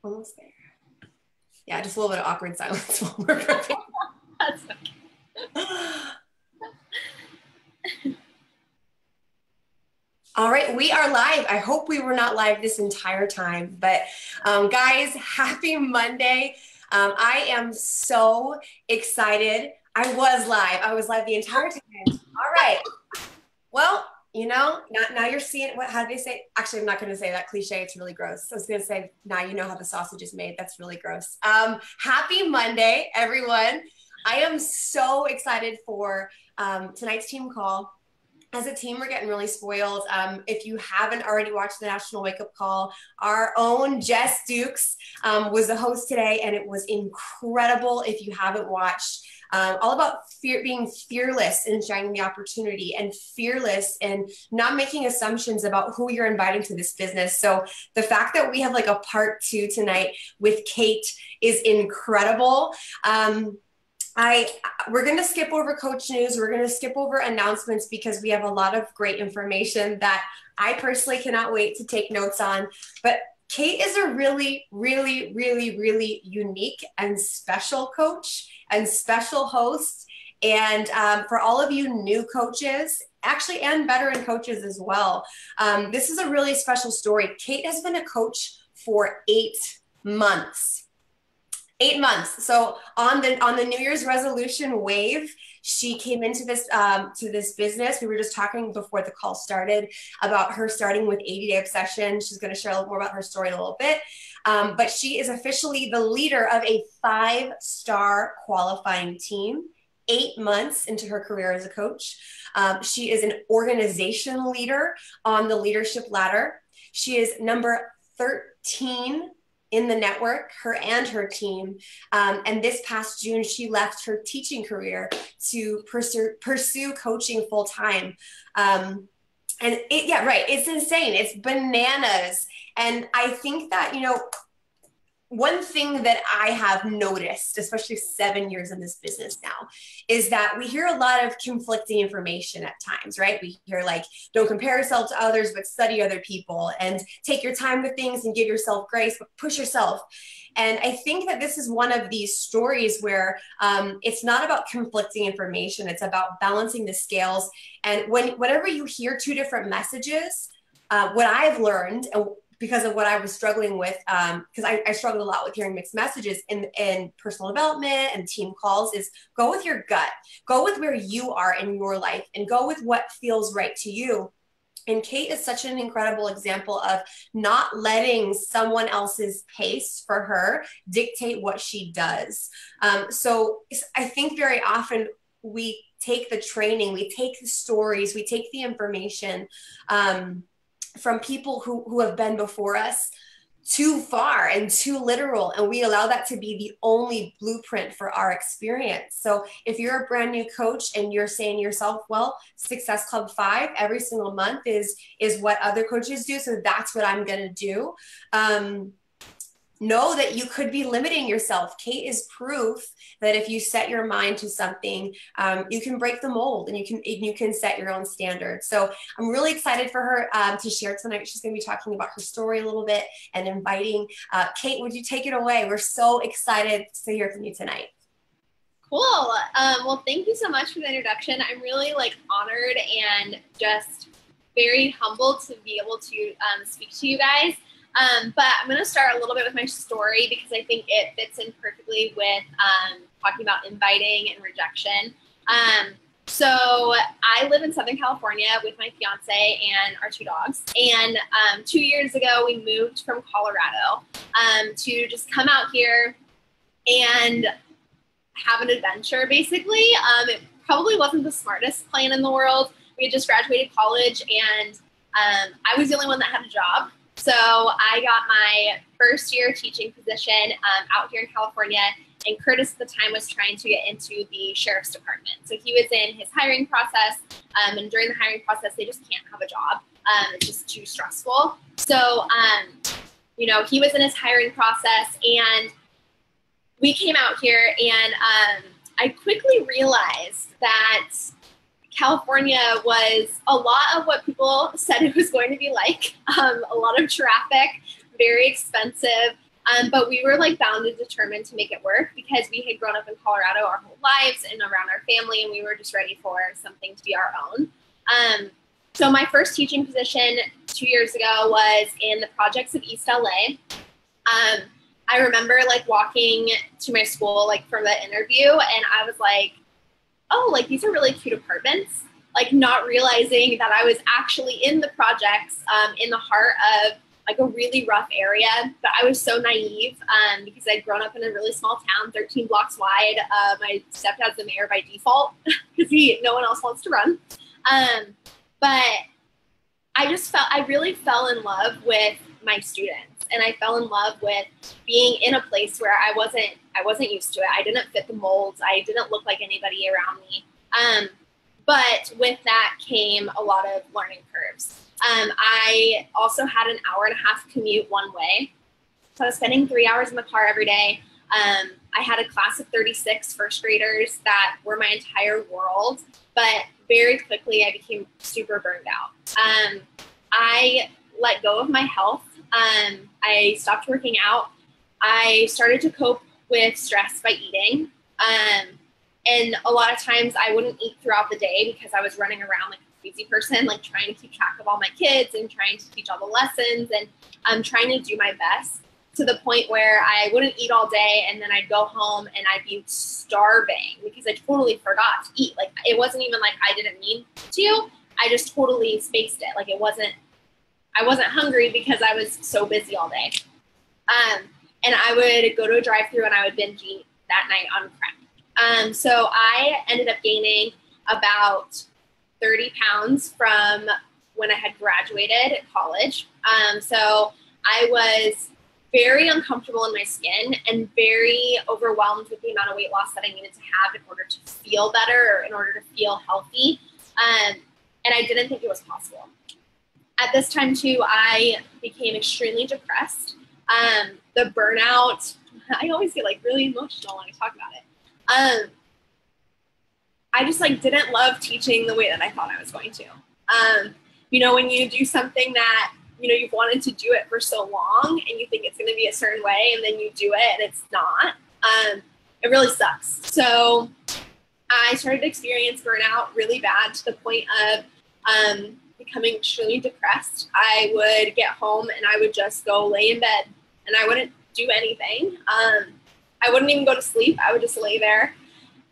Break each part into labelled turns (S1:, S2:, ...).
S1: Almost there. Yeah, just a little bit of awkward silence while we're prepping.
S2: That's okay.
S1: All right, we are live. I hope we were not live this entire time, but guys, happy Monday. I am so excited. I was live the entire time. All right. Well, you know, now you're seeing how do they say? Actually, I'm not going to say that cliche. It's really gross. I was going to say, now you know how the sausage is made. That's really gross. Happy Monday, everyone. I am so excited for tonight's team call. As a team, we're getting really spoiled. If you haven't already watched the National Wake Up Call, our own Jess Dukes was the host today, and it was incredible. If you haven't watched, all about being fearless in sharing the opportunity and fearless and not making assumptions about who you're inviting to this business. So the fact that we have like a part 2 tonight with Kate is incredible. We're going to skip over coach news. We're going to skip over announcements because we have a lot of great information that I personally cannot wait to take notes on. But Kate is a really, really, really, really unique and special coach and special host. And for all of you new coaches, actually, and veteran coaches as well, this is a really special story. Kate has been a coach for 8 months. 8 months. So on the New Year's resolution wave, she came into this to this business. We were just talking before the call started about her starting with 80-Day Obsession. She's going to share a little more about her story in a little bit. But she is officially the leader of a 5-star qualifying team, 8 months into her career as a coach. She is an organization leader on the leadership ladder. She is number 13 in the network, her and her team. And this past June, she left her teaching career to pursue coaching full time. It's insane. It's bananas. And I think that, you know, one thing that I have noticed, especially 7 years in this business now, is that we hear a lot of conflicting information at times, right? We hear like, don't compare yourself to others, but study other people, and take your time with things and give yourself grace, but push yourself. And I think that this is one of these stories where it's not about conflicting information. It's about balancing the scales. And whenever you hear 2 different messages, what I've learned, because of what I was struggling with, because I struggled a lot with hearing mixed messages in personal development and team calls, is go with your gut. Go with where you are in your life and go with what feels right to you. And Kate is such an incredible example of not letting someone else's pace for her dictate what she does. So I think very often we take the training, we take the stories, we take the information from people who have been before us too far and too literal, and we allow that to be the only blueprint for our experience. So if you're a brand new coach and you're saying to yourself, well, Success Club 5 every single month is what other coaches do, so that's what I'm going to do. Know that you could be limiting yourself. Kate is proof that if you set your mind to something, you can break the mold and you can set your own standards. So I'm really excited for her to share tonight. She's going to be talking about her story a little bit and inviting Kate. Would you take it away? We're so excited to hear from you tonight.
S2: Cool. Well, thank you so much for the introduction. I'm really honored and just very humbled to be able to speak to you guys. But I'm going to start a little bit with my story because I think it fits in perfectly with talking about inviting and rejection. So I live in Southern California with my fiance and our 2 dogs. And 2 years ago, we moved from Colorado to just come out here and have an adventure, basically. It probably wasn't the smartest plan in the world. We had just graduated college, and I was the only one that had a job. So I got my first year teaching position out here in California, and Curtis at the time was trying to get into the sheriff's department. So he was in his hiring process, and during the hiring process, they just can't have a job. It's just too stressful. So, he was in his hiring process, and we came out here, and I quickly realized that California was a lot of what people said it was going to be like. A lot of traffic, very expensive, But we were like bound and determined to make it work because we had grown up in Colorado our whole lives and around our family, and we were just ready for something to be our own. So my first teaching position 2 years ago was in the projects of East LA. I remember like walking to my school like from the interview, and I was like, oh, like these are really cute apartments, like not realizing that I was actually in the projects in the heart of like a really rough area. But I was so naive because I'd grown up in a really small town, 13 blocks wide. My stepdad's the mayor by default because no one else wants to run. But I really fell in love with my students. And I fell in love with being in a place where I wasn't used to it. I didn't fit the molds. I didn't look like anybody around me. But with that came a lot of learning curves. I also had an 1.5-hour commute one way. So I was spending 3 hours in the car every day. I had a class of 36 first graders that were my entire world. But very quickly, I became super burned out. I let go of my health. I stopped working out. I started to cope with stress by eating. And a lot of times I wouldn't eat throughout the day because I was running around like a crazy person, like trying to keep track of all my kids and trying to teach all the lessons and trying to do my best to the point where I wouldn't eat all day, and then I'd go home and I'd be starving because I totally forgot to eat. Like it wasn't even like I didn't mean to. I just totally spaced it. Like I wasn't hungry because I was so busy all day. And I would go to a drive-thru and I would binge eat that night on crack. So I ended up gaining about 30 pounds from when I had graduated college. So I was very uncomfortable in my skin and very overwhelmed with the amount of weight loss that I needed to have in order to feel better or in order to feel healthy. And I didn't think it was possible. At this time too, I became extremely depressed. The burnout, I always get like really emotional when I talk about it. I just like didn't love teaching the way that I thought I was going to. When you do something that, you've wanted to do it for so long and you think it's going to be a certain way and then you do it and it's not, it really sucks. So I started to experience burnout really bad to the point of becoming extremely depressed. I would get home and I would just go lay in bed and I wouldn't do anything. I wouldn't even go to sleep. I would just lay there.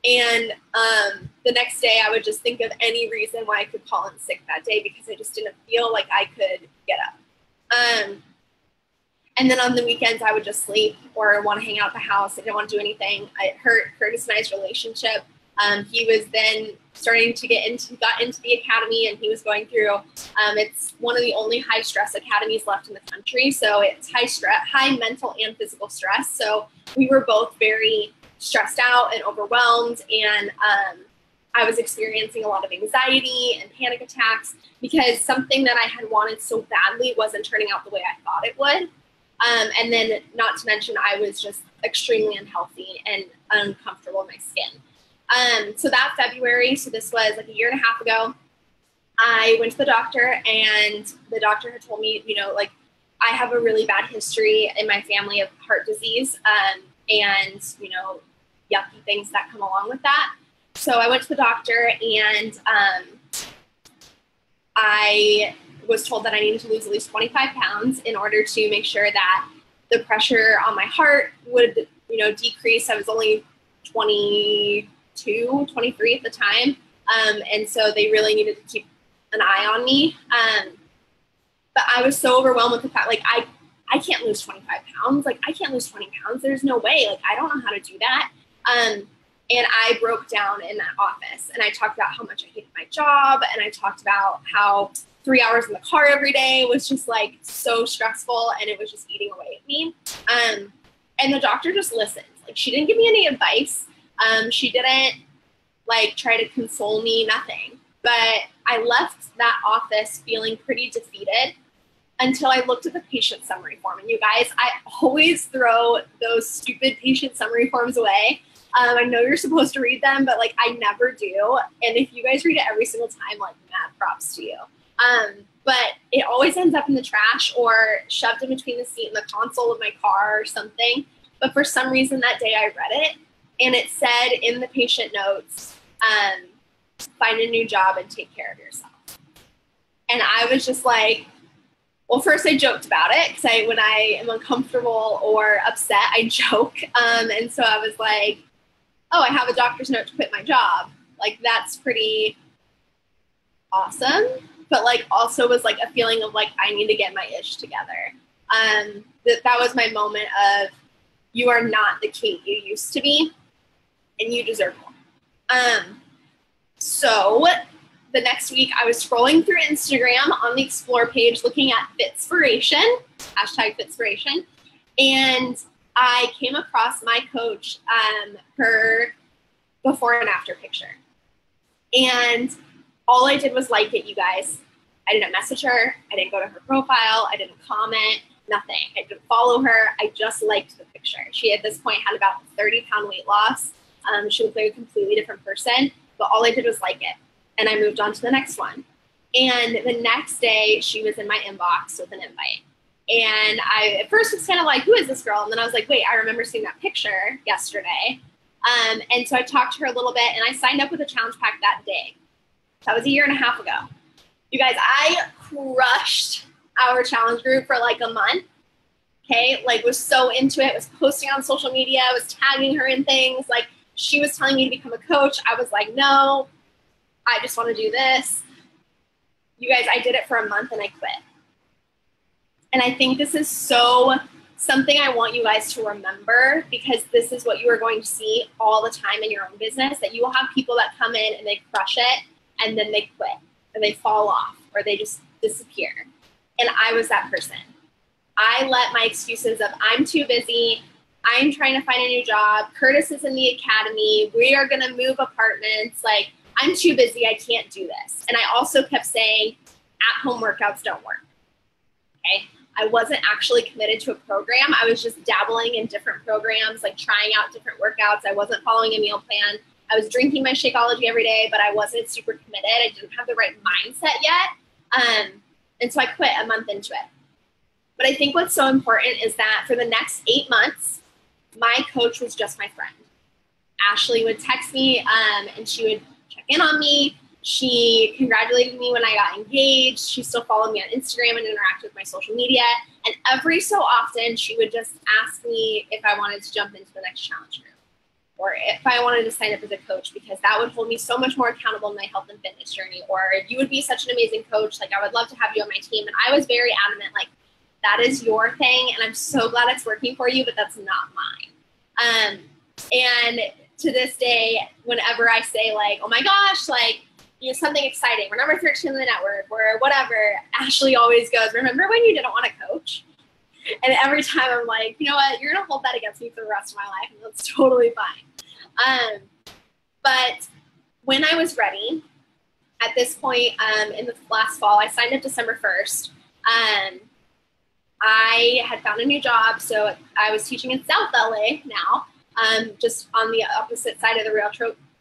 S2: And the next day I would just think of any reason why I could call in sick that day because I just didn't feel like I could get up. And then on the weekends I would just sleep or want to hang out at the house. I didn't want to do anything. It hurt Curtis and I's relationship. He was then starting to got into the academy, and he was going through, it's one of the only high stress academies left in the country. So it's high mental and physical stress. So we were both very stressed out and overwhelmed. And, I was experiencing a lot of anxiety and panic attacks because something that I had wanted so badly wasn't turning out the way I thought it would. And then not to mention, I was just extremely unhealthy and uncomfortable in my skin. So that February, so this was like 1.5 years ago, I went to the doctor and the doctor had told me, I have a really bad history in my family of heart disease and, yucky things that come along with that. So I went to the doctor and I was told that I needed to lose at least 25 pounds in order to make sure that the pressure on my heart would, decrease. I was only 22, 23 at the time. And so they really needed to keep an eye on me. But I was so overwhelmed with the fact, like, I can't lose 25 pounds. Like, I can't lose 20 pounds. There's no way. Like, I don't know how to do that. And I broke down in that office and I talked about how much I hated my job. And I talked about how 3 hours in the car every day was just like so stressful and it was just eating away at me. And the doctor just listened. Like, she didn't give me any advice. She didn't like try to console me, nothing. But I left that office feeling pretty defeated until I looked at the patient summary form. And you guys, I always throw those stupid patient summary forms away. I know you're supposed to read them, but like I never do. And if you guys read it every single time, like mad props to you. but it always ends up in the trash or shoved in between the seat and the console of my car or something. But for some reason that day I read it, and it said in the patient notes, find a new job and take care of yourself. And I was just like, well, first I joked about it because when I am uncomfortable or upset, I joke. And so I was like, oh, I have a doctor's note to quit my job. Like, that's pretty awesome. But like also was like a feeling of like, I need to get my ish together. That was my moment of, you are not the Kate you used to be, and you deserve more. So the next week I was scrolling through Instagram on the Explore page looking at Fitspiration, #Fitspiration, and I came across my coach, her before and after picture. And all I did was like it, you guys. I didn't message her. I didn't go to her profile. I didn't comment, nothing. I didn't follow her. I just liked the picture. She at this point had about 30-pound weight loss. She looked like a completely different person, but all I did was like it. And I moved on to the next one. And the next day, she was in my inbox with an invite. And I, at first, was kind of like, who is this girl? And then I was like, wait, I remember seeing that picture yesterday. And so I talked to her a little bit, and I signed up with a challenge pack that day. That was a year and a half ago. You guys, I crushed our challenge group for like a month. Okay, like was so into it, was posting on social media, was tagging her in things. Like, she was telling me to become a coach. I was like, no, I just want to do this. You guys, I did it for a month and I quit. And I think this is so something I want you guys to remember, because this is what you are going to see all the time in your own business, that you will have people that come in and they crush it and then they quit and they fall off or they just disappear. And I was that person. I let my excuses of I'm too busy, I'm trying to find a new job, Curtis is in the academy, we are going to move apartments, like I'm too busy, I can't do this. And I also kept saying at-home workouts don't work. Okay, I wasn't actually committed to a program. I was just dabbling in different programs, like trying out different workouts. I wasn't following a meal plan. I was drinking my Shakeology every day, but I wasn't super committed. I didn't have the right mindset yet. And so I quit a month into it. But I think what's so important is that for the next 8 months, my coach was just my friend. Ashley would text me and she would check in on me. She congratulated me when I got engaged. She still followed me on Instagram and interacted with my social media. And every so often, she would just ask me if I wanted to jump into the next challenge group or if I wanted to sign up as a coach, because that would hold me so much more accountable in my health and fitness journey. Or you would be such an amazing coach. Like, I would love to have you on my team. And I was very adamant, like, that is your thing. And I'm so glad it's working for you, but that's not mine. And to this day, whenever I say like, oh my gosh, like, you know, something exciting, we're number 13 in the network or whatever, Ashley always goes, remember when you didn't want to coach? And every time I'm like, you know what, you're going to hold that against me for the rest of my life, and that's totally fine. But when I was ready, at this point in the last fall, I signed up December 1st. I had found a new job, so I was teaching in South LA now, just on the opposite side of the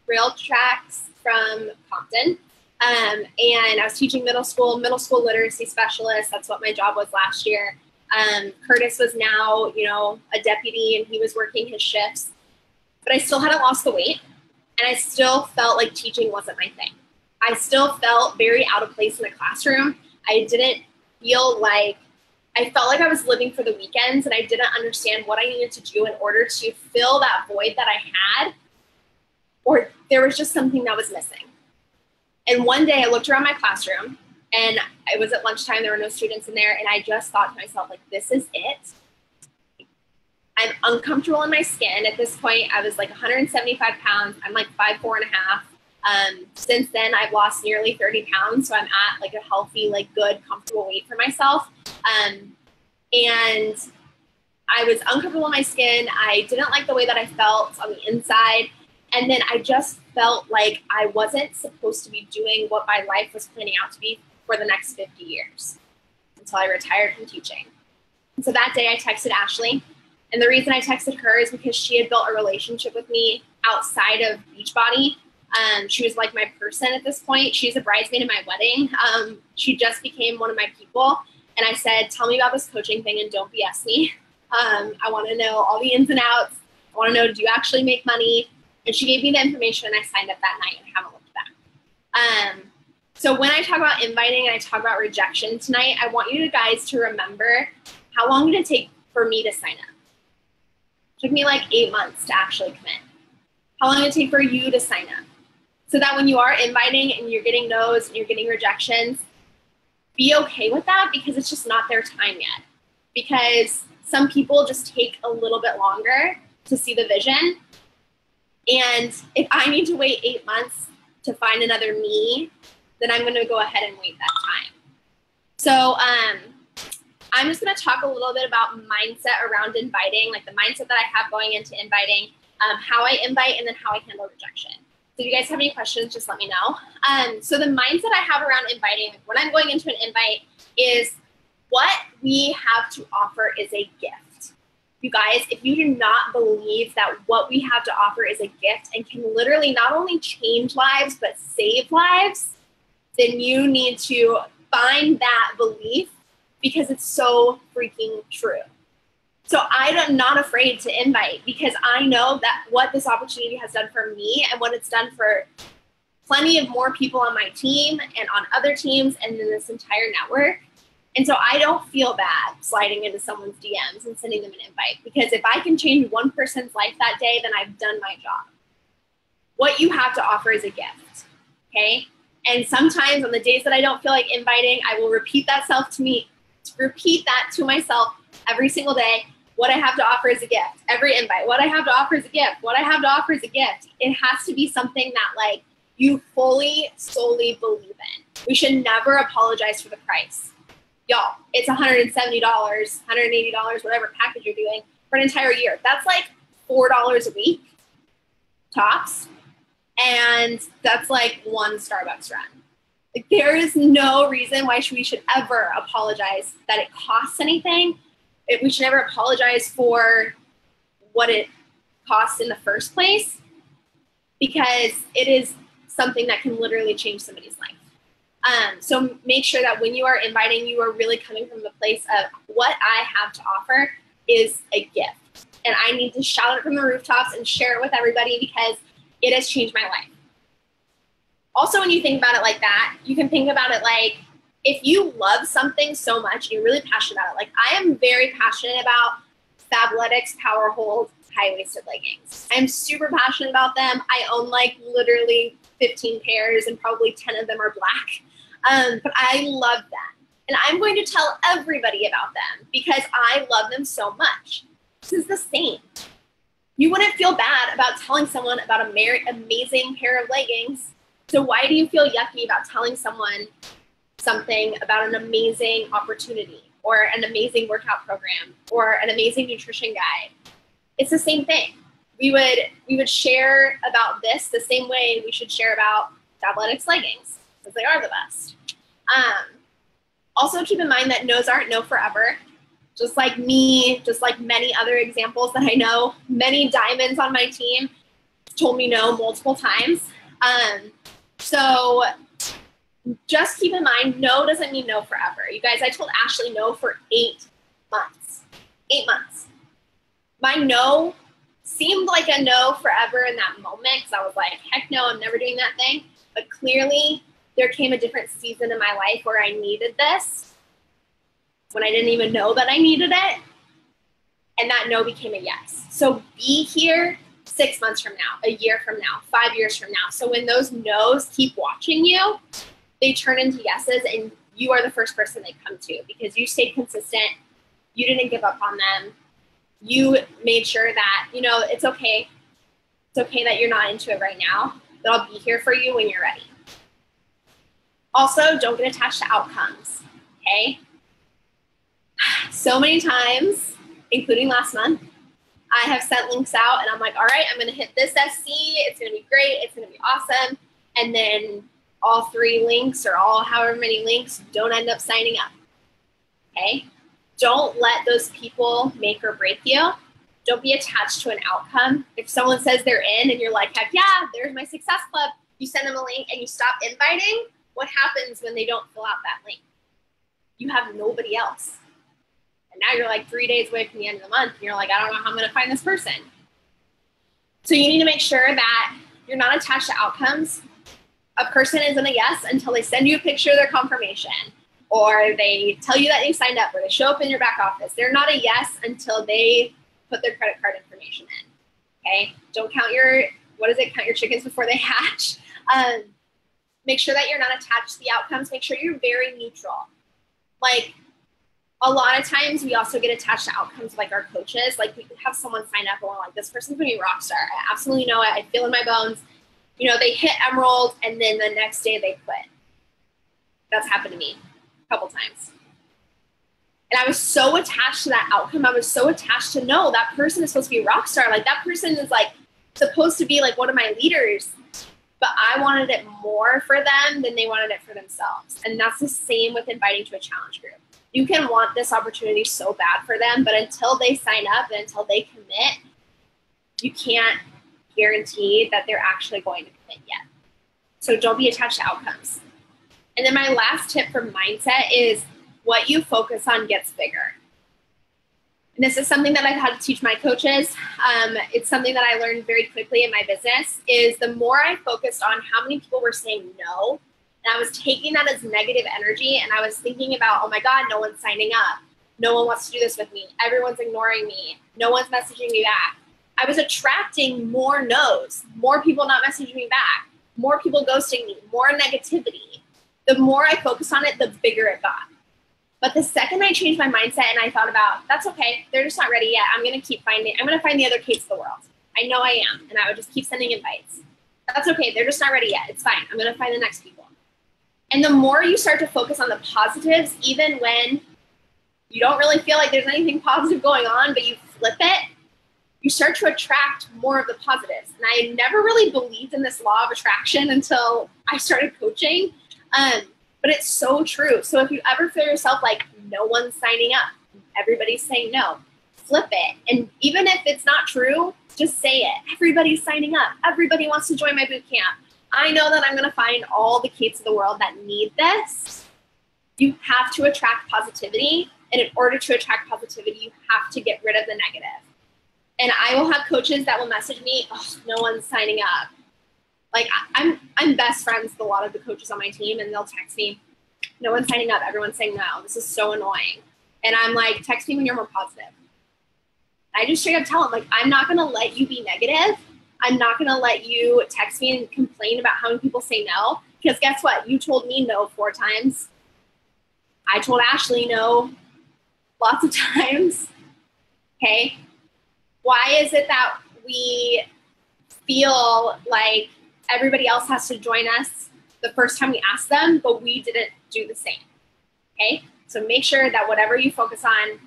S2: rail tracks from Compton. And I was teaching middle school literacy specialist. That's what my job was last year. Curtis was now, you know, a deputy, and he was working his shifts. But I still hadn't lost the weight, and I still felt like teaching wasn't my thing. I still felt very out of place in the classroom. I didn't feel like, I felt like I was living for the weekends, and I didn't understand what I needed to do in order to fill that void that I had, or there was just something that was missing. And one day I looked around my classroom, and it was at lunchtime, there were no students in there, and I just thought to myself, like, this is it. I'm uncomfortable in my skin. At this point, I was like 175 pounds. I'm like 5'4.5". Since then, I've lost nearly 30 pounds, so I'm at like a healthy, like good, comfortable weight for myself. And I was uncomfortable in my skin. I didn't like the way that I felt on the inside. And then I just felt like I wasn't supposed to be doing what my life was planning out to be for the next 50 years until I retired from teaching. And so that day I texted Ashley. And the reason I texted her is because she had built a relationship with me outside of Beachbody. She was like my person at this point. She's a bridesmaid in my wedding. She just became one of my people. And I said, tell me about this coaching thing and don't BS me. I want to know all the ins and outs. I want to know, do you actually make money? And she gave me the information and I signed up that night and haven't looked back. So when I talk about inviting and I talk about rejection tonight, I want you guys to remember how long did it take for me to sign up? It took me like 8 months to actually commit. How long did it take for you to sign up? So that when you are inviting and you're getting no's and you're getting rejections, be okay with that because it's just not their time yet. Because some people just take a little bit longer to see the vision. And if I need to wait 8 months to find another me, then I'm going to go ahead and wait that time. So I'm just going to talk a little bit about mindset around inviting, like the mindset that I have going into inviting, how I invite, and then how I handle rejection. So if you guys have any questions, just let me know. So the mindset I have around inviting, when I'm going into an invite, is what we have to offer is a gift. You guys, if you do not believe that what we have to offer is a gift and can literally not only change lives, but save lives, then you need to find that belief because it's so freaking true. So I'm not afraid to invite because I know that what this opportunity has done for me and what it's done for plenty of more people on my team and on other teams and in this entire network. And so I don't feel bad sliding into someone's DMs and sending them an invite because if I can change one person's life that day, then I've done my job. What you have to offer is a gift, okay? And sometimes on the days that I don't feel like inviting, I will repeat that to myself every single day. What I have to offer is a gift. Every invite, what I have to offer is a gift. What I have to offer is a gift. It has to be something that like you fully, solely believe in. We should never apologize for the price. Y'all, it's $170, $180, whatever package you're doing for an entire year. That's like $4 a week, tops. And that's like one Starbucks run. Like, there is no reason why we should ever apologize that it costs anything. We should never apologize for what it costs in the first place because it is something that can literally change somebody's life. So make sure that when you are inviting, you are really coming from the place of what I have to offer is a gift. And I need to shout it from the rooftops and share it with everybody because it has changed my life. Also, when you think about it like that, you can think about it like, if you love something so much and you're really passionate about it, like I am very passionate about Fabletics Power Hold high-waisted leggings. I'm super passionate about them. I own like literally 15 pairs and probably 10 of them are black. But I love them. And I'm going to tell everybody about them because I love them so much. This is the same. You wouldn't feel bad about telling someone about an amazing pair of leggings. So why do you feel yucky about telling someone something about an amazing opportunity or an amazing workout program or an amazing nutrition guide? It's the same thing. We would share about this the same way we should share about Fabletics leggings because they are the best. Also keep in mind that no's aren't no forever. Just like me, just like many other examples that I know, many diamonds on my team told me no multiple times. So just keep in mind, no doesn't mean no forever. You guys, I told Ashley no for 8 months. 8 months. My no seemed like a no forever in that moment because I was like, heck no, I'm never doing that thing. But clearly, there came a different season in my life where I needed this when I didn't even know that I needed it. And that no became a yes. So be here 6 months from now, a year from now, 5 years from now. So when those no's keep watching you, they turn into yeses and you are the first person they come to because you stayed consistent. You didn't give up on them. You made sure that, you know, it's okay. It's okay that you're not into it right now, but I'll be here for you when you're ready. Also, don't get attached to outcomes, okay? So many times, including last month, I have sent links out and I'm like, all right, I'm gonna hit this SC. It's gonna be great. It's gonna be awesome. And then all 3 links or all however many links don't end up signing up, okay? Don't let those people make or break you. Don't be attached to an outcome. If someone says they're in and you're like, heck yeah, there's my success club, you send them a link and you stop inviting, what happens when they don't fill out that link? You have nobody else. And now you're like 3 days away from the end of the month and you're like, I don't know how I'm going to find this person. So you need to make sure that you're not attached to outcomes. A person isn't a yes until they send you a picture of their confirmation, or they tell you that they signed up, or they show up in your back office. They're not a yes until they put their credit card information in. Okay? Don't count your, count your chickens before they hatch. Make sure that you're not attached to the outcomes. Make sure you're very neutral. Like, a lot of times we also get attached to outcomes like our coaches. Like, we have someone sign up and we're like, this person's gonna be a rock star. I absolutely know it. I feel in my bones. You know, they hit Emerald and then the next day they quit. That's happened to me a couple times. And I was so attached to that outcome. I was so attached to, no, that person is supposed to be a rock star. Like, that person is like supposed to be like one of my leaders, but I wanted it more for them than they wanted it for themselves. And that's the same with inviting to a challenge group. You can want this opportunity so bad for them, but until they sign up and until they commit, you can't guarantee that they're actually going to commit yet. So don't be attached to outcomes. And then my last tip for mindset is what you focus on gets bigger. And this is something that I've had to teach my coaches. It's something that I learned very quickly in my business, is the more I focused on how many people were saying no, and I was taking that as negative energy, and I was thinking about, oh my God, no one's signing up. No one wants to do this with me. Everyone's ignoring me. No one's messaging me back. I was attracting more no's, more people not messaging me back, more people ghosting me, more negativity. The more I focused on it, the bigger it got. But the second I changed my mindset and I thought about, that's okay, they're just not ready yet. I'm going to find the other Kates of the world. I know I am. And I would just keep sending invites. That's okay, they're just not ready yet. It's fine. I'm going to find the next people. And the more you start to focus on the positives, even when you don't really feel like there's anything positive going on, but you flip it, you start to attract more of the positives. And I never really believed in this law of attraction until I started coaching. But it's so true. So if you ever feel yourself like no one's signing up, everybody's saying no, flip it. And even if it's not true, just say it. Everybody's signing up. Everybody wants to join my boot camp. I know that I'm going to find all the Kates of the world that need this. You have to attract positivity. And in order to attract positivity, you have to get rid of the negative. And I will have coaches that will message me, oh, no one's signing up. Like, I'm best friends with a lot of the coaches on my team, and they'll text me, no one's signing up, everyone's saying no. This is so annoying. And I'm like, text me when you're more positive. I just straight up tell them, like, I'm not going to let you be negative. I'm not going to let you text me and complain about how many people say no. Because guess what? You told me no 4 times. I told Ashley no lots of times. Okay? Why is it that we feel like everybody else has to join us the first time we ask them, but we didn't do the same? Okay? So make sure that whatever you focus on,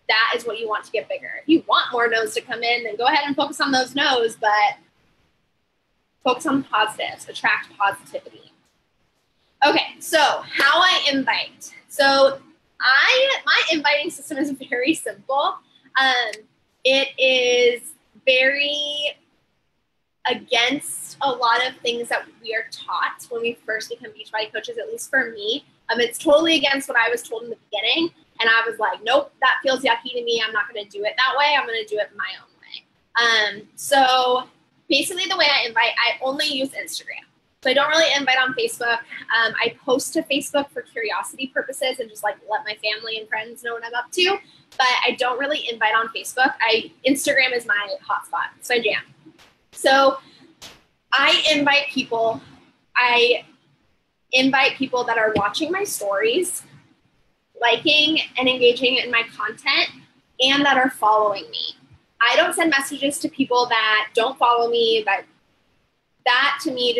S2: that is what you want to get bigger. If you want more no's to come in, then go ahead and focus on those no's, but focus on positives, attract positivity. Okay, so how I invite. So my inviting system is very simple. It is very against a lot of things that we are taught when we first become Beachbody coaches, at least for me. It's totally against what I was told in the beginning. And I was like, nope, that feels yucky to me. I'm not going to do it that way. I'm going to do it my own way. So basically the way I invite, I only use Instagram. So I don't really invite on Facebook. I post to Facebook for curiosity purposes and just like let my family and friends know what I'm up to. But I don't really invite on Facebook. Instagram is my hotspot. So I jam. So I invite people. I invite people that are watching my stories, liking and engaging in my content, and that are following me. I don't send messages to people that don't follow me. That to me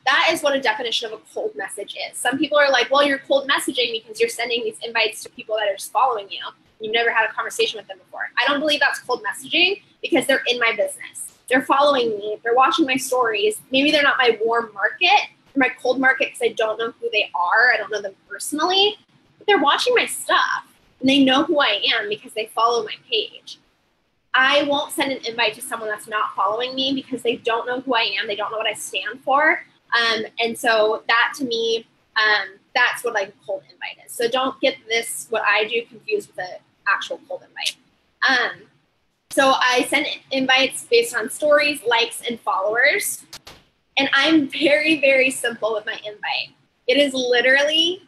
S2: that is what a definition of a cold message is. Some people are like, well, you're cold messaging because you're sending these invites to people that are just following you. You've never had a conversation with them before. I don't believe that's cold messaging because they're in my business. They're following me. They're watching my stories. Maybe they're not my warm market or my cold market because I don't know who they are. I don't know them personally. But they're watching my stuff and they know who I am because they follow my page. I won't send an invite to someone that's not following me because they don't know who I am. They don't know what I stand for. And so that to me, that's what like a cold invite is. So don't get this, what I do, confused with the actual cold invite. So I send invites based on stories, likes, and followers. And I'm very, very simple with my invite. It is literally,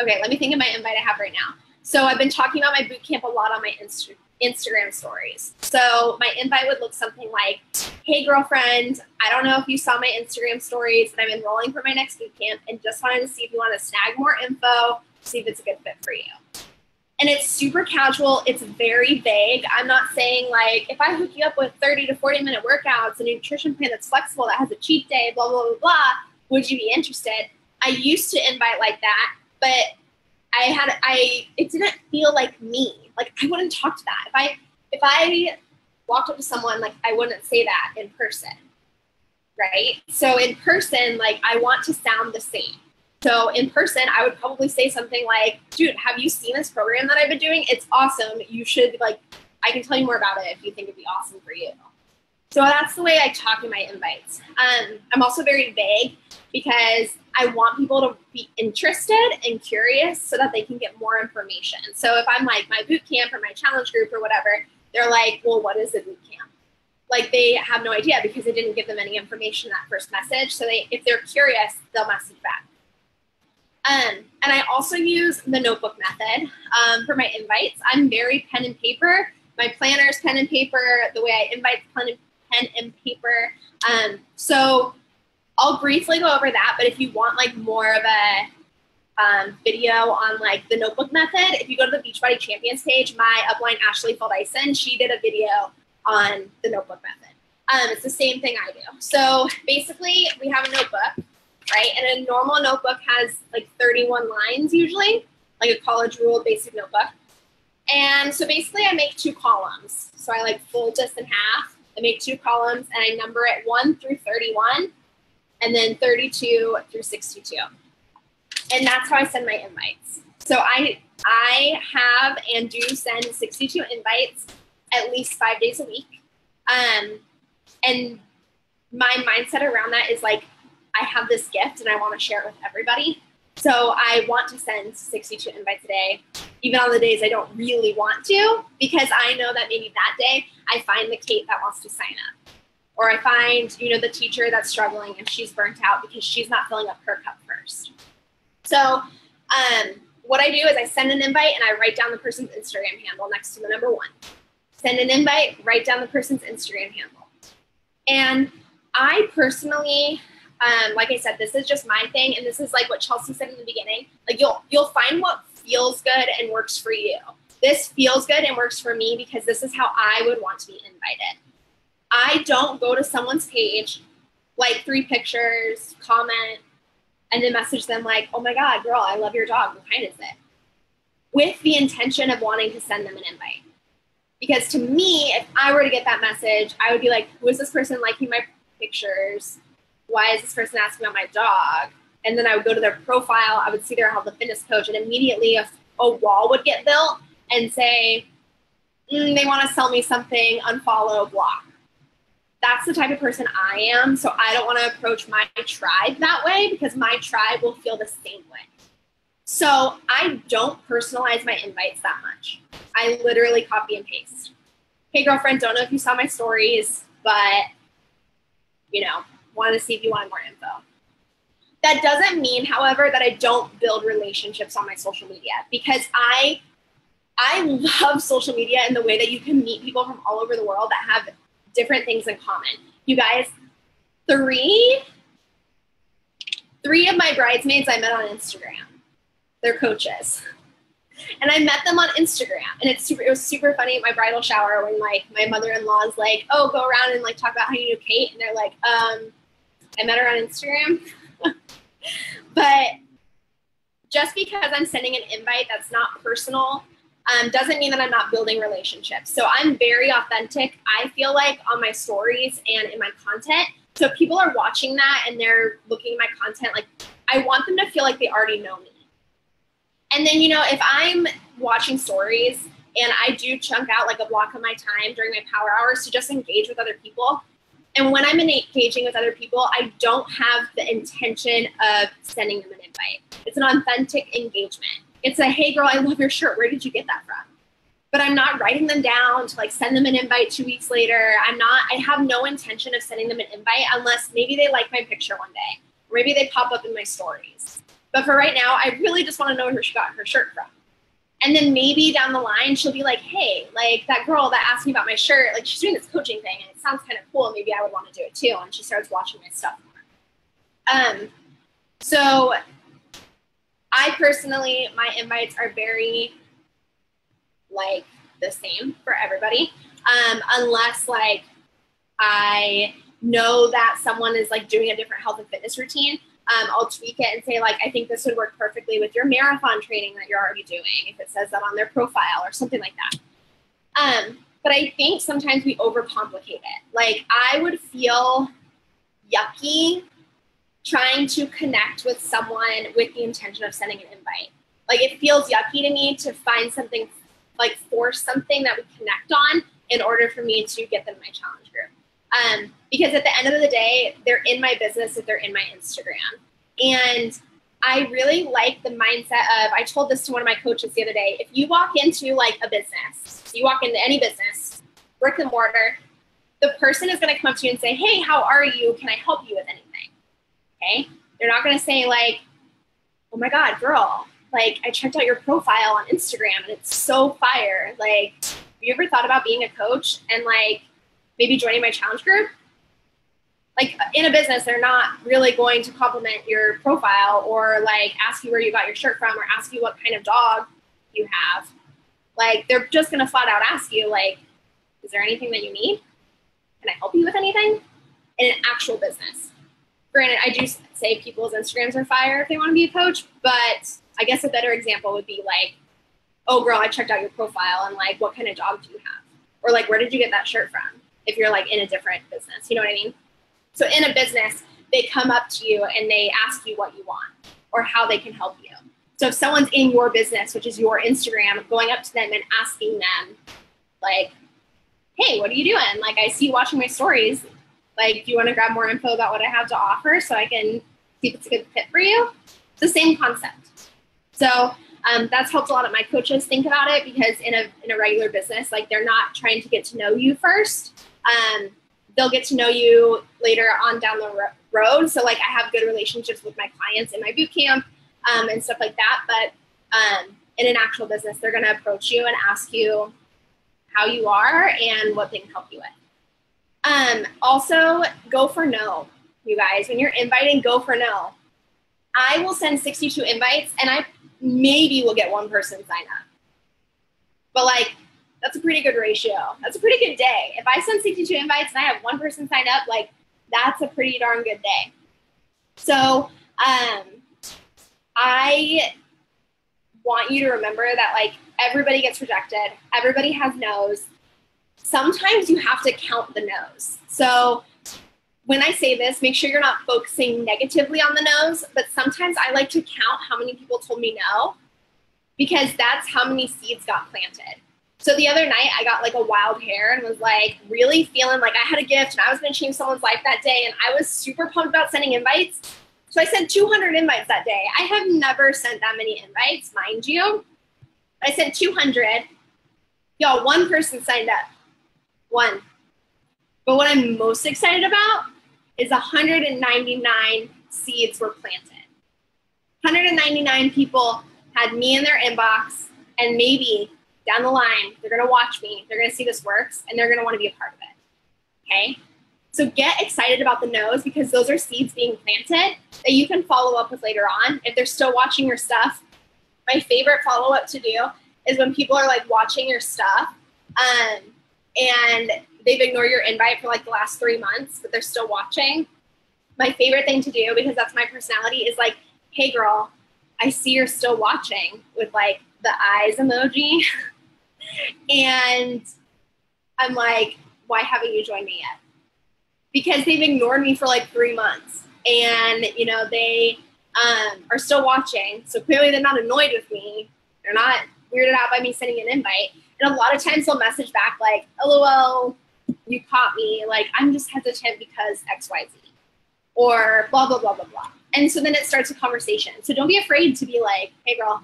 S2: okay, let me think of my invite I have right now. So I've been talking about my boot camp a lot on my Instagram stories. So my invite would look something like, hey girlfriend, I don't know if you saw my Instagram stories, but I'm enrolling for my next boot camp and just wanted to see if you want to snag more info, see if it's a good fit for you. And it's super casual. It's very vague. I'm not saying like, if I hook you up with 30 to 40 minute workouts, a nutrition plan that's flexible, that has a cheat day, blah, blah, blah, blah, would you be interested? I used to invite like that, but it didn't feel like me. Like I wouldn't talk to that. If I walked up to someone, like I wouldn't say that in person, right? So in person, like I want to sound the same. So in person, I would probably say something like, dude, have you seen this program that I've been doing? It's awesome. You should, like, I can tell you more about it if you think it'd be awesome for you. So that's the way I talk in my invites. I'm also very vague because I want people to be interested and curious so that they can get more information. So if I'm like my boot camp or my challenge group or whatever, they're like, well, what is a boot camp? Like they have no idea because I didn't give them any information in that first message. So if they're curious, they'll message back. And I also use the notebook method for my invites. I'm very pen and paper. My planner is pen and paper. The way I invite pen and paper. So I'll briefly go over that. But if you want like more of a video on like the notebook method, if you go to the Beachbody Champions page, my upline Ashley Feldison, she did a video on the notebook method. It's the same thing I do. So basically, we have a notebook. Right? And a normal notebook has like 31 lines usually, like a college ruled basic notebook. And so basically I make 2 columns. So I like fold this in half. I make 2 columns and I number it 1 through 31 and then 32 through 62. And that's how I send my invites. So I have and do send 62 invites at least 5 days a week. And my mindset around that is like, I have this gift and I want to share it with everybody. So I want to send 62 invites a day, even on the days I don't really want to, because I know that maybe that day I find the Kate that wants to sign up. Or I find, the teacher that's struggling and she's burnt out because she's not filling up her cup first. So what I do is I send an invite and I write down the person's Instagram handle next to the number 1. Send an invite, write down the person's Instagram handle. And I personally... like I said, this is just my thing, and this is like what Chelsea said in the beginning. Like you'll find what feels good and works for you. This feels good and works for me because this is how I would want to be invited. I don't go to someone's page, like 3 pictures, comment, and then message them like, oh my God, girl, I love your dog. What kind is it? With the intention of wanting to send them an invite. Because to me, if I were to get that message, I would be like, who is this person liking my pictures? Why is this person asking about my dog? And then I would go to their profile. I would see their health and fitness coach, and immediately a wall would get built and say, they want to sell me something, unfollow, block. That's the type of person I am. So I don't want to approach my tribe that way because my tribe will feel the same way. So I don't personalize my invites that much. I literally copy and paste. Hey girlfriend, don't know if you saw my stories, but wanted to see if you wanted more info. That doesn't mean, however, that I don't build relationships on my social media because I love social media in the way that you can meet people from all over the world that have different things in common. You guys, 3 of my bridesmaids I met on Instagram. They're coaches. And I met them on Instagram, and it was super funny at my bridal shower when like my mother-in-law's like, oh, go around and like talk about how you knew Kate, and they're like, I met her on Instagram. But just because I'm sending an invite that's not personal doesn't mean that I'm not building relationships. So I'm very authentic, I feel like, on my stories and in my content. So if people are watching that and they're looking at my content, like I want them to feel like they already know me. And then, if I'm watching stories and I do chunk out like a block of my time during my power hours to just engage with other people, And when I'm engaging with other people, I don't have the intention of sending them an invite. It's an authentic engagement. It's a, hey girl, I love your shirt. Where did you get that from? But I'm not writing them down to like send them an invite 2 weeks later. I have no intention of sending them an invite unless maybe they like my picture one day, or maybe they pop up in my stories. But for right now, I really just want to know where she got her shirt from. And then maybe down the line, she'll be like, hey, like that girl that asked me about my shirt, like she's doing this coaching thing and it sounds kind of cool. Maybe I would want to do it too. And she starts watching my stuff more. So I personally, my invites are very like the same for everybody. Unless like I know that someone is like doing a different health and fitness routine. I'll tweak it and say like, I think this would work perfectly with your marathon training that you're already doing, if it says that on their profile or something like that. But I think sometimes we overcomplicate it. Like I would feel yucky trying to connect with someone with the intention of sending an invite. Like it feels yucky to me to find something, like force something that we connect on in order for me to get them in my challenge group. Because at the end of the day, they're in my business if they're in my Instagram. And I really like the mindset of, I told this to one of my coaches the other day, if you walk into like a business, you walk into any business, brick and mortar, the person is going to come up to you and say, hey, how are you? Can I help you with anything? Okay. They're not going to say like, oh my God, girl, like I checked out your profile on Instagram and it's so fire. Like, have you ever thought about being a coach and like maybe joining my challenge group? Like in a business, they're not really going to compliment your profile or like ask you where you got your shirt from or ask you what kind of dog you have. Like they're just going to flat out ask you like, is there anything that you need? Can I help you with anything? In an actual business. Granted, I do say people's Instagrams are fire if they want to be a coach, but I guess a better example would be like, oh girl, I checked out your profile and like, what kind of dog do you have? Or like, where did you get that shirt from? If you're like in a different business, you know what I mean? So in a business, they come up to you and they ask you what you want or how they can help you. So if someone's in your business, which is your Instagram, going up to them and asking them like, hey, what are you doing? Like, I see you watching my stories. Like, do you want to grab more info about what I have to offer so I can see if it's a good fit for you? It's the same concept. So that's helped a lot of my coaches think about it because in a regular business, like they're not trying to get to know you first. They'll get to know you later on down the road. So like I have good relationships with my clients in my boot camp and stuff like that. But in an actual business, they're going to approach you and ask you how you are and what they can help you with. Also, go for no, you guys. When you're inviting, go for no. I will send 62 invites and I maybe will get one person sign up. But like, that's a pretty good ratio. That's a pretty good day. If I send 62 invites and I have one person sign up, like that's a pretty darn good day. So I want you to remember that like everybody gets rejected. Everybody has no's. Sometimes you have to count the no's. So when I say this, make sure you're not focusing negatively on the no's, but sometimes I like to count how many people told me no because that's how many seeds got planted. So the other night I got like a wild hair and was like really feeling like I had a gift and I was going to change someone's life that day. And I was super pumped about sending invites. So I sent 200 invites that day. I have never sent that many invites, mind you. I sent 200. Y'all, one person signed up. One. But what I'm most excited about is 199 seeds were planted. 199 people had me in their inbox and maybe down the line, they're going to watch me, they're going to see this works, and they're going to want to be a part of it, okay? So get excited about the no's because those are seeds being planted that you can follow up with later on. If they're still watching your stuff, my favorite follow-up to do is when people are like watching your stuff and they've ignored your invite for like the last 3 months, but they're still watching. My favorite thing to do, because that's my personality, is like, hey girl, I see you're still watching with like the eyes emoji. And I'm like, why haven't you joined me yet? Because they've ignored me for like 3 months and, you know, they are still watching. So clearly they're not annoyed with me. They're not weirded out by me sending an invite. And a lot of times they'll message back like, LOL, you caught me, like, I'm just hesitant because XYZ, or blah, blah, blah, blah, blah. And so then it starts a conversation. So don't be afraid to be like, hey girl,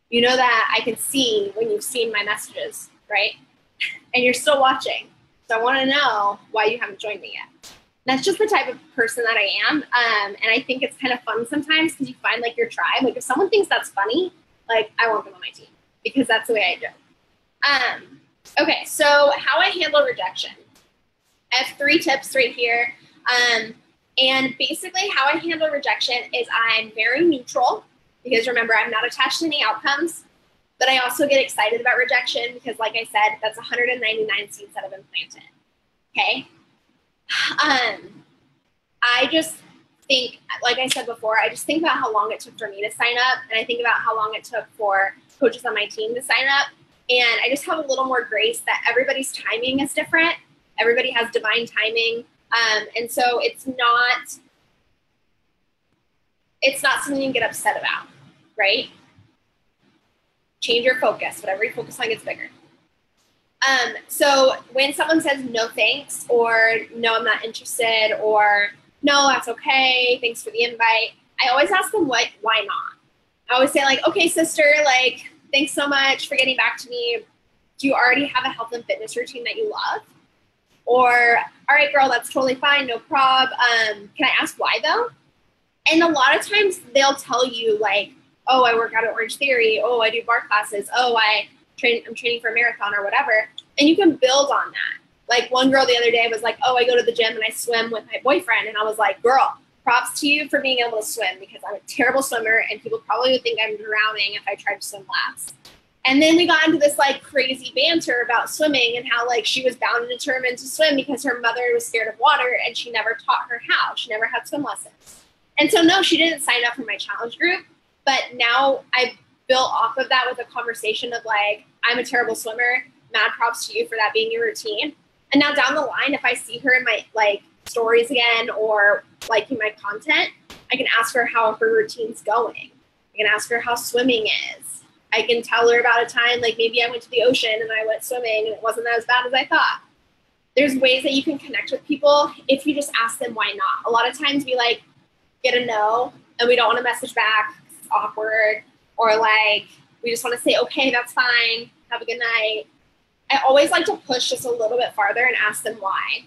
S2: you know that I can see when you've seen my messages, right? And you're still watching. So I want to know why you haven't joined me yet. That's just the type of person that I am. And I think it's kind of fun sometimes because you find like your tribe. Like if someone thinks that's funny, like I want them on my team because that's the way I joke. Okay, so how I handle rejection. I have 3 tips right here. And basically how I handle rejection is I'm very neutral because remember, I'm not attached to any outcomes, but I also get excited about rejection because like I said, that's 199 seeds that have been planted, okay? I just think, like I said before, I just think about how long it took for me to sign up, and I think about how long it took for coaches on my team to sign up, and I just have a little more grace that everybody's timing is different. Everybody has divine timing, and so it's not something you can get upset about, right? Change your focus. Whatever you focus on gets bigger. So when someone says no thanks, or no, I'm not interested, or no, that's okay, thanks for the invite, I always ask them why not. I always say like, okay, sister, like, thanks so much for getting back to me. Do you already have a health and fitness routine that you love? Or, all right, girl, that's totally fine, no prob. Can I ask why though? And a lot of times they'll tell you like, oh, I work out at Orange Theory. Oh, I do bar classes. Oh, I'm training for a marathon or whatever. And you can build on that. Like one girl the other day was like, oh, I go to the gym and I swim with my boyfriend. And I was like, girl, props to you for being able to swim because I'm a terrible swimmer and people probably would think I'm drowning if I tried to swim laps. And then we got into this like crazy banter about swimming and how like she was bound and determined to swim because her mother was scared of water and she never taught her how. She never had swim lessons. And so no, she didn't sign up for my challenge group. But now I built off of that with a conversation of like, I'm a terrible swimmer. Mad props to you for that being your routine. And now down the line, if I see her in my like stories again or liking my content, I can ask her how her routine's going. I can ask her how swimming is. I can tell her about a time like maybe I went to the ocean and I went swimming and it wasn't as bad as I thought. There's ways that you can connect with people if you just ask them why not. A lot of times we like get a no and we don't want to message back. Awkward, or like we just want to say, okay, that's fine, have a good night. I always like to push just a little bit farther and ask them why,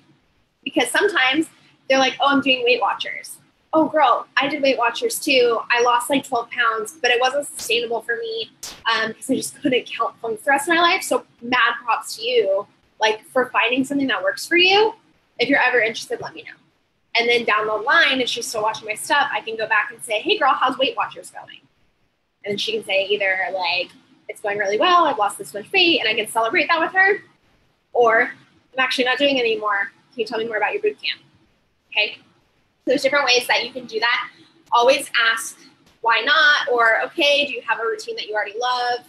S2: because sometimes they're like, oh, I'm doing Weight Watchers. Oh girl, I did Weight Watchers too. I lost like 12 pounds, but it wasn't sustainable for me because I just couldn't count points the rest of my life. So mad props to you, like for finding something that works for you. If you're ever interested, let me know. And then down the line, if she's still watching my stuff, I can go back and say, hey girl, how's Weight Watchers going? And then she can say either like, it's going really well, I've lost this much weight, and I can celebrate that with her. Or I'm actually not doing it anymore. Can you tell me more about your boot camp? Okay. So there's different ways that you can do that. Always ask why not, or okay, do you have a routine that you already love?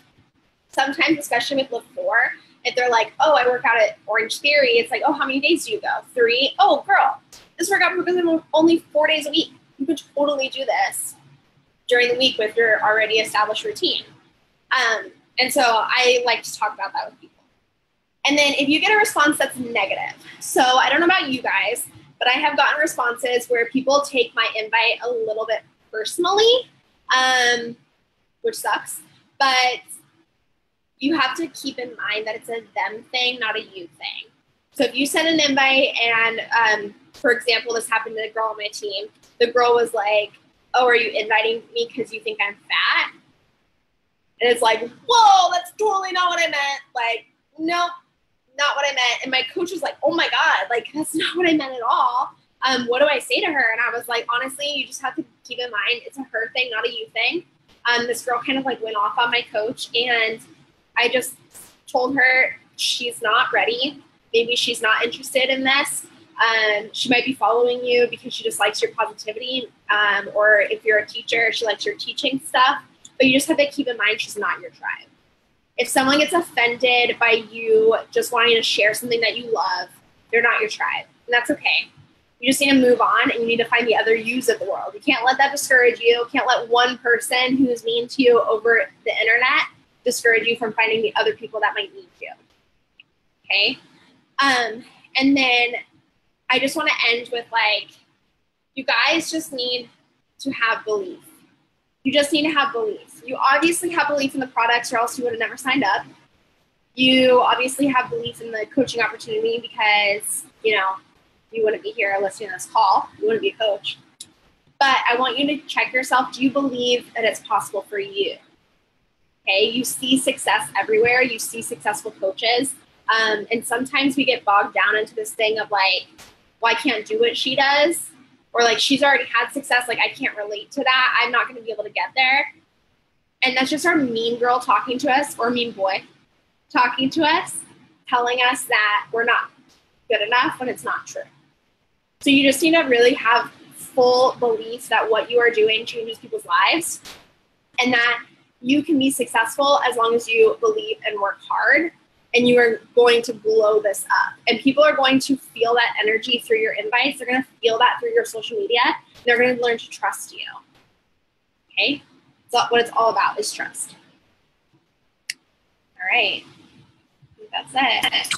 S2: Sometimes, especially with Live 4, if they're like, oh, I work out at Orange Theory, it's like, oh, how many days do you go? 3? Oh, girl, this workout program is only 4 days a week. You could totally do this during the week with your already established routine. And so I like to talk about that with people. And then if you get a response that's negative, so I don't know about you guys, but I have gotten responses where people take my invite a little bit personally, which sucks, but you have to keep in mind that it's a them thing, not a you thing. So if you send an invite and, for example, this happened to a girl on my team, the girl was like, oh, are you inviting me because you think I'm fat? And it's like, whoa, that's totally not what I meant. Like, nope, not what I meant. And my coach was like, oh my God, like, that's not what I meant at all. What do I say to her? And I was like, honestly, you just have to keep in mind it's a her thing, not a you thing. This girl kind of like went off on my coach, and I just told her she's not ready. Maybe she's not interested in this. She might be following you because she just likes your positivity. Or if you're a teacher, she likes your teaching stuff. But you just have to keep in mind she's not your tribe. If someone gets offended by you just wanting to share something that you love, they're not your tribe. And that's okay. You just need to move on, and you need to find the other yous of the world. You can't let that discourage you. You can't let one person who's mean to you over the internet discourage you from finding the other people that might need you. Okay? And And then I just want to end with like, you guys just need to have belief. You just need to have belief. You obviously have belief in the products or else you would have never signed up. You obviously have belief in the coaching opportunity because, you know, you wouldn't be here listening to this call. You wouldn't be a coach. But I want you to check yourself. Do you believe that it's possible for you? Okay, you see success everywhere. You see successful coaches. And sometimes we get bogged down into this thing of like, well, I can't do what she does. Or like, she's already had success. Like, I can't relate to that. I'm not going to be able to get there. And that's just our mean girl talking to us, or mean boy talking to us, telling us that we're not good enough when it's not true. So you just need to really have full belief that what you are doing changes people's lives and that you can be successful as long as you believe and work hard, and you are going to blow this up. And people are going to feel that energy through your invites. They're going to feel that through your social media. They're going to learn to trust you. Okay? So what it's all about is trust. All right. I think that's it.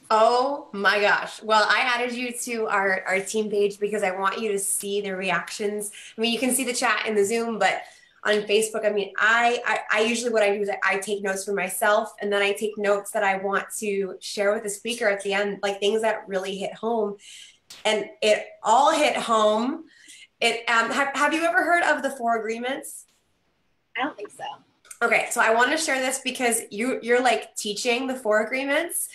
S1: Oh my gosh. Well, I added you to our team page because I want you to see the reactions. I mean, you can see the chat in the Zoom, but on Facebook, I mean, I usually what I do is I take notes for myself, and then I take notes that I want to share with the speaker at the end, like things that really hit home. And it all hit home. Have you ever heard of the 4 agreements?
S2: I don't think so.
S1: Okay, so I want to share this because you're like teaching the 4 agreements.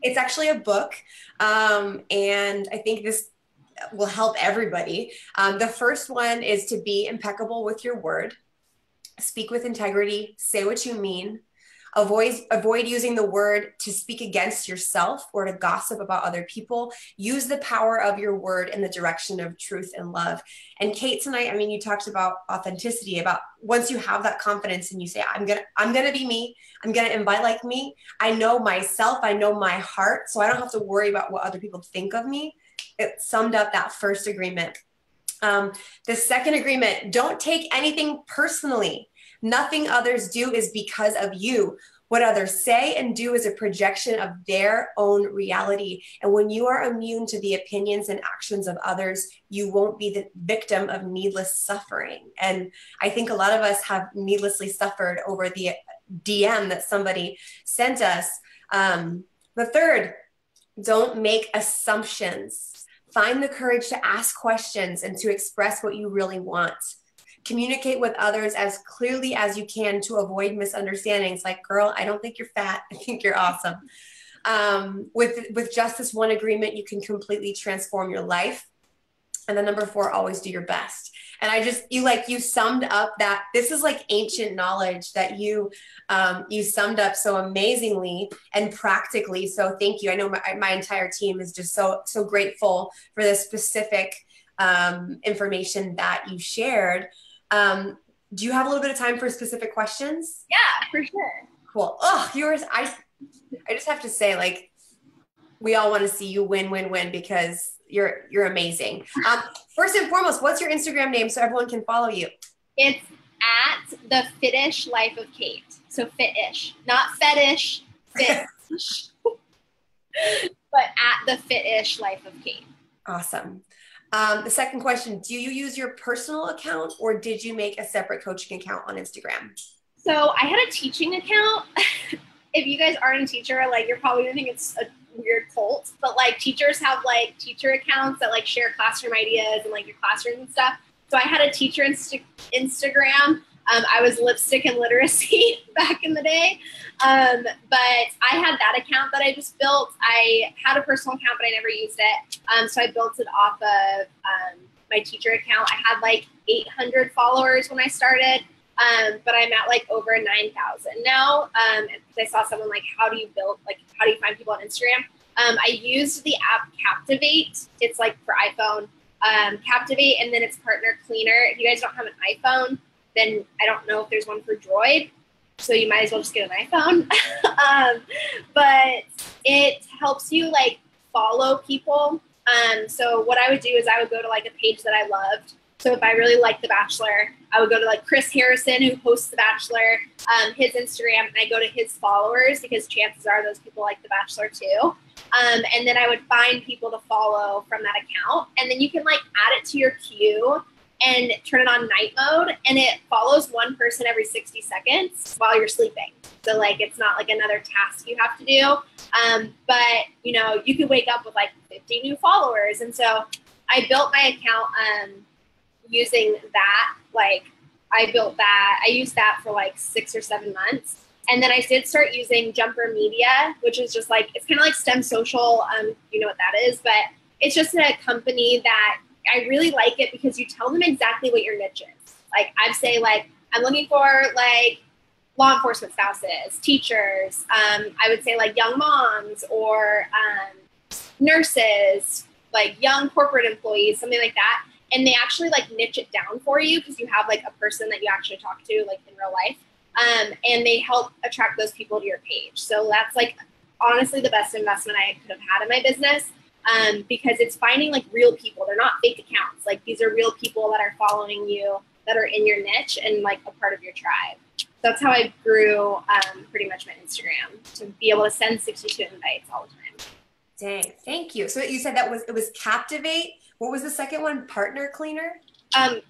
S1: It's actually a book, and I think this will help everybody. The first one is to be impeccable with your word, speak with integrity, say what you mean, avoid using the word to speak against yourself or to gossip about other people. Use the power of your word in the direction of truth and love. And Kate, tonight, I mean, you talked about authenticity, about once you have that confidence and you say, I'm gonna be me, I'm gonna invite like me. I know myself, I know my heart, so I don't have to worry about what other people think of me. It summed up that first agreement. The second agreement, don't take anything personally. Nothing others do is because of you. What others say and do is a projection of their own reality. And when you are immune to the opinions and actions of others, you won't be the victim of needless suffering. And I think a lot of us have needlessly suffered over the DM that somebody sent us. The third, don't make assumptions. Find the courage to ask questions and to express what you really want. Communicate with others as clearly as you can to avoid misunderstandings like, girl, I don't think you're fat. I think you're awesome. With just this one agreement, you can completely transform your life. And then number 4, always do your best. And you summed up that this is like ancient knowledge that you summed up so amazingly and practically. So thank you. I know my entire team is just so grateful for this specific information that you shared. Do you have a little bit of time for specific questions?
S2: Yeah, for sure.
S1: Cool. Oh, yours. I just have to say, like, we all want to see you win because you're amazing. First and foremost, what's your Instagram name so everyone can follow you?
S2: It's at the Fitish Life of Kate. So Fitish, not fetish, Fitish, but at the Fitish Life of Kate.
S1: Awesome. The second question, do you use your personal account or did you make a separate coaching account on Instagram?
S2: So I had a teaching account. If you guys aren't a teacher, like, you're probably gonna think it's a weird cult, but like teachers have like teacher accounts that like share classroom ideas and like your classrooms and stuff. So I had a teacher Instagram. I was Lipstick and Literacy back in the day. But I had that account that I just built. I had a personal account, but I never used it. So I built it off of my teacher account. I had like 800 followers when I started, but I'm at like over 9,000 now. I saw someone like, how do you find people on Instagram? I used the app Captivate. It's like for iPhone, Captivate, and then it's partner Cleaner. If you guys don't have an iPhone, then I don't know if there's one for Droid, so you might as well just get an iPhone. But it helps you like follow people. So what I would do is I would go to like a page that I loved. So if I really liked The Bachelor, I would go to like Chris Harrison, who hosts The Bachelor, his Instagram, and I go to his followers because chances are those people like The Bachelor too. And then I would find people to follow from that account. And then you can like add it to your queue and turn it on night mode, and it follows one person every 60 seconds while you're sleeping. So like it's not like another task you have to do. But you know, you could wake up with like 50 new followers. And so I built my account using that. Like I used that for like 6 or 7 months. And then I did start using Jumper Media, which is just like, it's kind of like STEM Social. You know what that is, but it's just a company that I really like it because you tell them exactly what your niche is. Like I'd say like, I'm looking for like law enforcement spouses, teachers. I would say like young moms or nurses, like young corporate employees, something like that. And they actually like niche it down for you because you have like a person that you actually talk to like in real life. And they help attract those people to your page. So that's like honestly the best investment I could have had in my business. Because it's finding like real people. They're not fake accounts. Like these are real people that are following you, that are in your niche and like a part of your tribe. That's how I grew pretty much my Instagram, to be able to send 62 invites all the time.
S1: Dang, thank you. So you said it was Captivate. What was the second one? Partner Cleaner?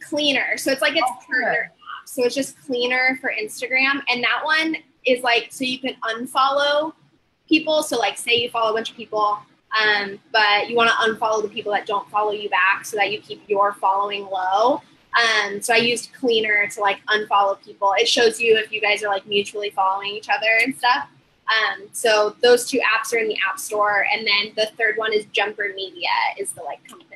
S2: Cleaner. So it's like it's partner app. So it's just Cleaner for Instagram. And that one is like, so you can unfollow people. So like say you follow a bunch of people, but you want to unfollow the people that don't follow you back so that you keep your following low. So I used Cleaner to like unfollow people. It shows you if you guys are like mutually following each other and stuff. So those two apps are in the App Store. And then the third one is Jumper Media is the like company.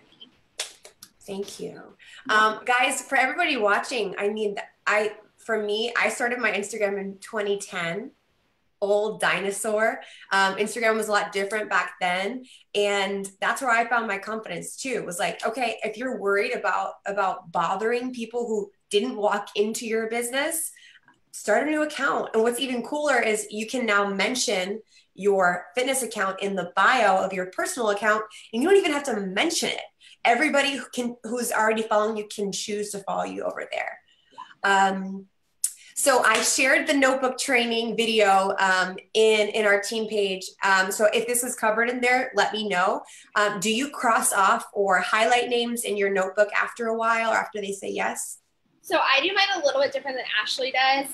S1: Thank you. Guys, for everybody watching, I mean, I started my Instagram in 2010. Old dinosaur. Instagram was a lot different back then. And that's where I found my confidence too. It was like, okay, if you're worried about bothering people who didn't walk into your business, start a new account. And what's even cooler is you can now mention your fitness account in the bio of your personal account, and you don't even have to mention it. Everybody who's already following you can choose to follow you over there. So I shared the notebook training video in our team page. So if this was covered in there, let me know. Do you cross off or highlight names in your notebook after a while or after they say yes?
S2: So I do mine a little bit different than Ashley does.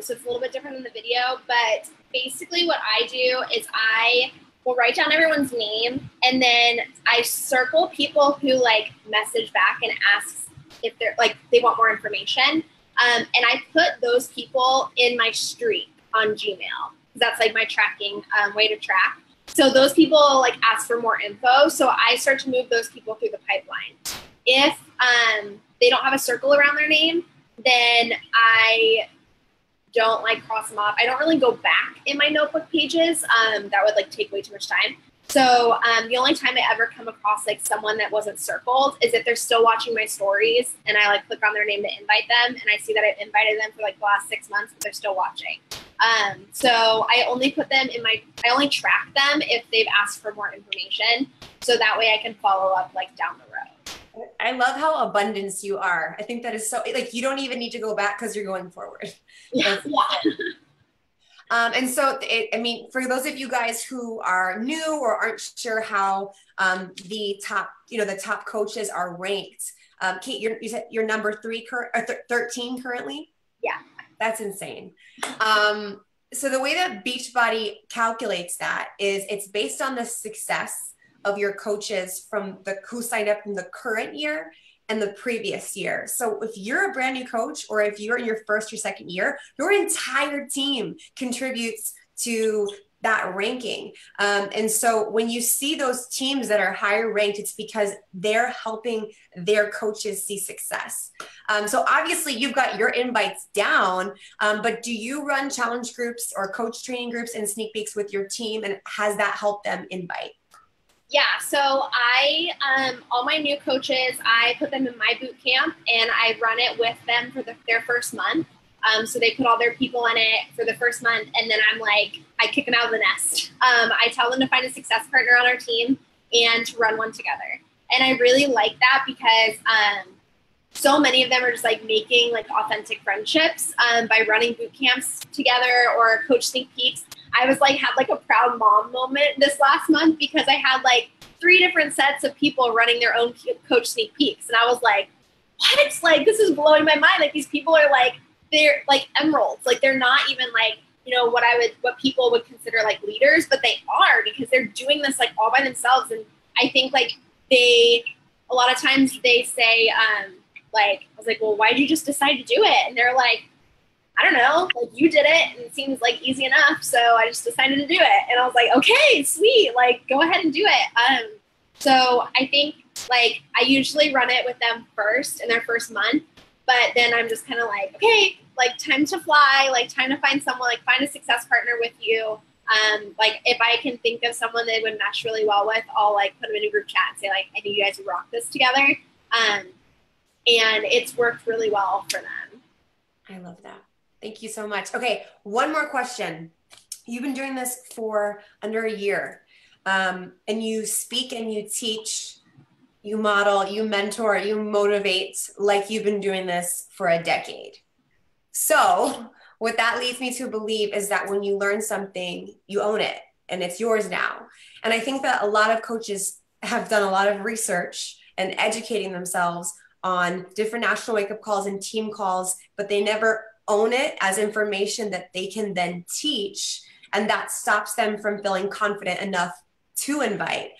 S2: So it's a little bit different than the video, but basically what I do is I will write down everyone's name, and then I circle people who like message back and ask if they're like, they want more information. And I put those people in my streak on Gmail. That's like my tracking way to track. So those people like ask for more info. So I start to move those people through the pipeline. If they don't have a circle around their name, then I don't like cross them off. I don't really go back in my notebook pages. That would like take way too much time. So the only time I ever come across like someone that wasn't circled is if they're still watching my stories and I like click on their name to invite them, and I see that I've invited them for like the last 6 months, but they're still watching. So I only put them in I only track them if they've asked for more information. So that way I can follow up like down the road.
S1: I love how abundance you are. I think that is so, like, you don't even need to go back because you're going forward.
S2: Yeah.
S1: And so, I mean, for those of you guys who are new or aren't sure how the top coaches are ranked, Kate, you said you're number 13 currently?
S2: Yeah.
S1: That's insane. So the way that Beachbody calculates that is it's based on the success of your coaches who signed up from the current year and the previous year. So if you're a brand new coach, or if you're in your first or second year, your entire team contributes to that ranking. And so when you see those teams that are higher ranked, it's because they're helping their coaches see success. So obviously you've got your invites down, but do you run challenge groups or coach training groups and sneak peeks with your team? And has that helped them invite?
S2: Yeah, so I, all my new coaches, I put them in my boot camp and I run it with them for their first month. So they put all their people in it for the first month, and then I kick them out of the nest. I tell them to find a success partner on our team and to run one together. And I really like that because so many of them are just like making like authentic friendships by running boot camps together or coach sneak peeks. I was like, had like a proud mom moment this last month because I had like 3 different sets of people running their own coach sneak peeks. And I was like, what? Like, this is blowing my mind. Like, these people are like, they're like emeralds. Like, they're not even like, you know, what people would consider like leaders, but they are, because they're doing this like all by themselves. And I think like a lot of times they say, like, I was like, well, why did you just decide to do it? And they're like, I don't know, like, you did it and it seems like easy enough, so I just decided to do it. And I was like, okay, sweet, like, go ahead and do it. So I think like I usually run it with them first in their first month, but then I'm just kind of like, okay, like, time to fly, like, time to find someone, like, find a success partner with you. Like, if I can think of someone they would mesh really well with, I'll like put them in a group chat and say like, I think you guys would rock this together. And it's worked really well for them.
S1: I love that. Thank you so much. Okay, one more question. You've been doing this for under a year, and you speak and you teach, you model, you mentor, you motivate like you've been doing this for a decade. So what that leads me to believe is that when you learn something, you own it and it's yours now. And I think that a lot of coaches have done a lot of research and educating themselves on different national wake-up calls and team calls, but they never own it as information that they can then teach. And that stops them from feeling confident enough to invite.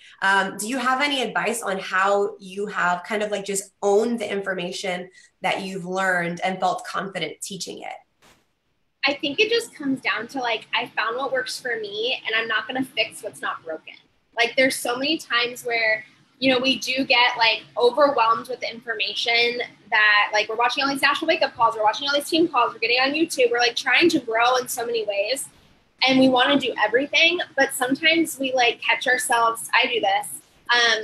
S1: Do you have any advice on how you have kind of like just owned the information that you've learned and felt confident teaching it?
S2: I think it just comes down to like, I found what works for me and I'm not going to fix what's not broken. Like, there's so many times where, you know, we do get like overwhelmed with the information that like, we're watching all these national wake up calls, we're watching all these team calls, we're getting on YouTube, we're like trying to grow in so many ways and we want to do everything. But sometimes we like catch ourselves, I do this,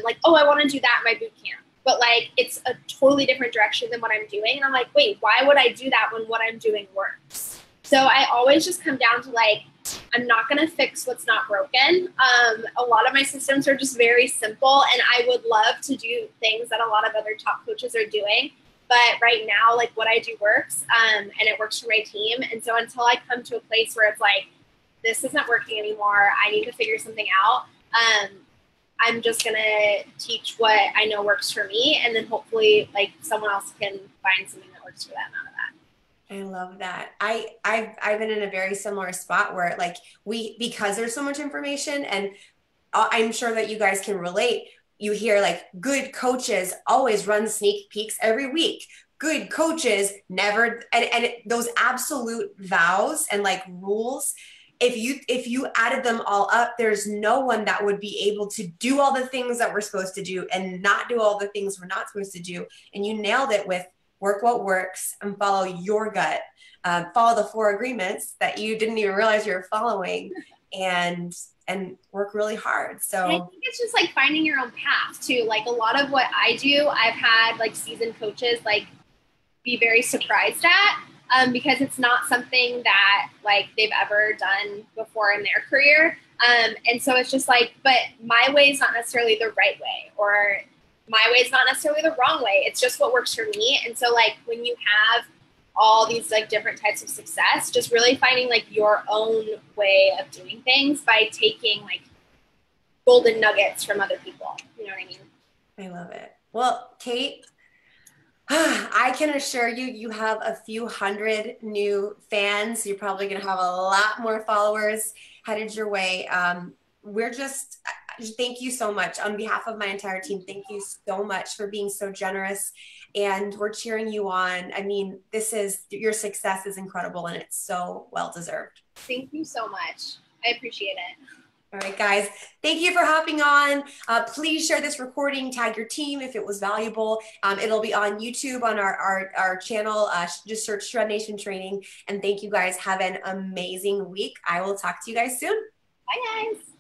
S2: like, oh, I want to do that in my boot camp, but like, it's a totally different direction than what I'm doing. And I'm like, wait, why would I do that when what I'm doing works? So I always just come down to like, I'm not going to fix what's not broken. A lot of my systems are just very simple and I would love to do things that a lot of other top coaches are doing. But right now, like, what I do works, and it works for my team. And so until I come to a place where it's like, this isn't working anymore, I need to figure something out, I'm just going to teach what I know works for me. And then hopefully like someone else can find something that works for them out of that.
S1: I love that. I've been in a very similar spot where like because there's so much information, and I'm sure that you guys can relate. You hear like good coaches always run sneak peeks every week. Good coaches never, and those absolute vows and like rules, if you added them all up, there's no one that would be able to do all the things that we're supposed to do and not do all the things we're not supposed to do. And you nailed it with work what works and follow your gut. Follow the 4 agreements that you didn't even realize you were following, and work really hard. So
S2: I think it's just like finding your own path too. Like, a lot of what I do, I've had like seasoned coaches like be very surprised at, because it's not something that like they've ever done before in their career. And so it's just like, but my way is not necessarily the right way, or my way is not necessarily the wrong way. It's just what works for me. And so like, when you have all these like different types of success, just really finding like your own way of doing things by taking like golden nuggets from other people. You know what I mean?
S1: I love it. Well, Kate, I can assure you, you have a few hundred new fans. You're probably going to have a lot more followers headed your way. Thank you so much on behalf of my entire team. Thank you so much for being so generous, and we're cheering you on. I mean, your success is incredible and it's so well deserved.
S2: Thank you so much. I appreciate it.
S1: All right, guys, thank you for hopping on. Please share this recording, tag your team if it was valuable. It'll be on YouTube on our channel. Just search Shred Nation Training. And thank you guys. Have an amazing week. I will talk to you guys soon.
S2: Bye, guys.